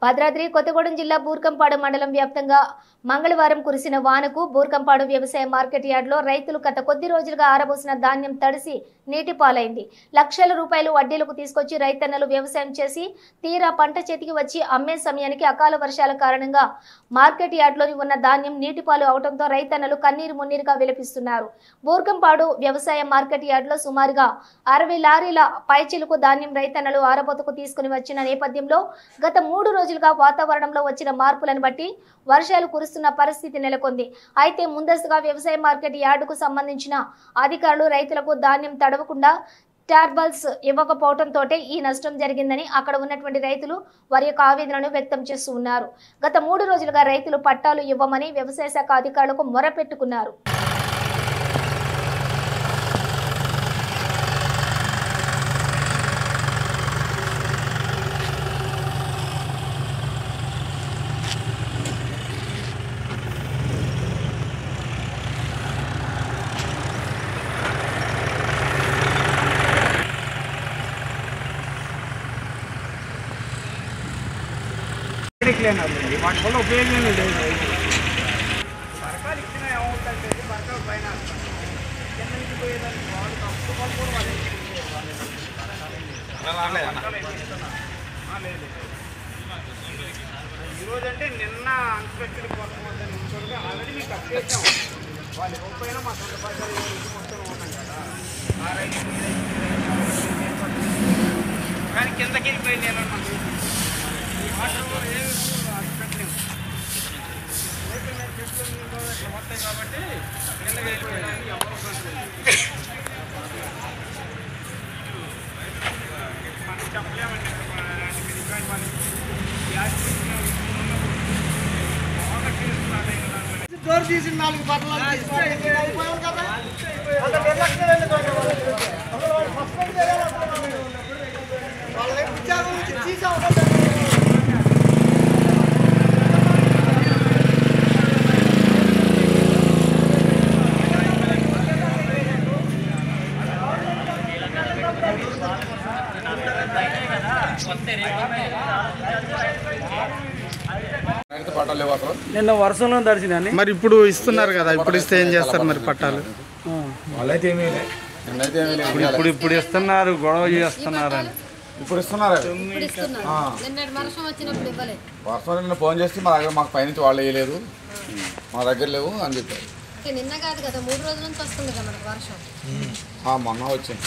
భద్రాద్రి కొత్తగూడెం జిల్లా బూర్కంపాడు మండలం వ్యాప్తంగా మంగళవారం కురిసిన వానకు బూర్కంపాడు వ్యవసాయ మార్కెట్ యార్డులో రైతులు గత కొద్ది రోజులుగా ఆరబోసిన ధాన్యం తడిసి నీటి పాలైంది. లక్షల రూపాయలు వడ్డీలకు తీసుకొచ్చి రైతన్నలు వ్యవసాయం చేసి తీరా పంట చేతికి వచ్చి అమ్మే సమయానికి అకాల వర్షాల కారణంగా మార్కెట్ యార్డులోని ఉన్న ధాన్యం నీటిపాలు అవడంతో రైతన్నలు కన్నీరు మున్నీరుగా విలపిస్తున్నారు. బూర్కంపాడు వ్యవసాయ మార్కెట్ యార్డులో సుమారుగా 60 లారీల పైచిలుకు ధాన్యం రైతన్నలు ఆరబోతకు తీసుకుని వచ్చిన నేపథ్యంలో గత 3 రోజులుగా వాతావరణంలో వచ్చిన మార్పులను బట్టి వర్షాలు కురుస్తున్న పరిస్థితి నెలకొంది. అయితే ముందస్తుగా వ్యవసాయ మార్కెట్ యార్డుకు సంబంధించిన అధికారులు రైతులకు ధాన్యం తడవకుండా టార్బల్స్ ఇవ్వకపోవడంతో ఈ నష్టం జరిగిందని అక్కడ ఉన్నటువంటి రైతులు వారి యొక్క ఆవేదనను వ్యక్తం చేస్తూ ఉన్నారు. గత 3 రోజులుగా రైతులు పట్టాలు ఇవ్వమని వ్యవసాయ శాఖ అధికారులకు మొరపెట్టుకున్నారు. వాటి వల్ల ఉపయోగం లేదు. సరకాలు ఇచ్చిన ఏమవుతుందంటే సరకాలు పైన కింద నుంచి పోయేదానికి వాళ్ళు తప్పు వాళ్ళు కూడా వాళ్ళు లేదు. ఈరోజు అంటే నిన్న అన్స్పెక్టెడ్ కోసం నిమిషాలుగా ఆల్రెడీ మీకు అప్డేట్ వాళ్ళు ఇవ్వకపోయినా మా సొంత పరిసరాలు మొత్తం ఉన్నాం కదా. ఆ రైతు కానీ కిందకి వెళ్ళిపోయి నేను వస్తాయి కాబట్టి కిందకి వెళ్ళిపోయడానికి ఎవరు మనం చెప్పలేమండి. డోర్ తీసి 4 బట్టలు అయిపోయాం కదా. వాళ్ళ ఉద్యోగం నుంచి తీసా నిన్న వర్షంలో దర్శనాన్ని మరి ఇప్పుడు ఇస్తున్నారు కదా, ఇప్పుడు ఇస్తే ఏం చేస్తారు మరి పట్టాలు? ఇప్పుడు ఇస్తున్నారు, గొడవ చేస్తున్నారు అని ఇప్పుడు ఇస్తున్నారు. వర్షం నిన్న ఫోన్ చేసి మా దగ్గర మాకు పైనుంచి వాళ్ళు వేయలేదు, మా దగ్గర లేవు అని చెప్పారు. నిన్న కాదు కదా 3 రోజుల నుంచి వస్తుంది కదా మనకు వర్షం. మొన్న వచ్చింది.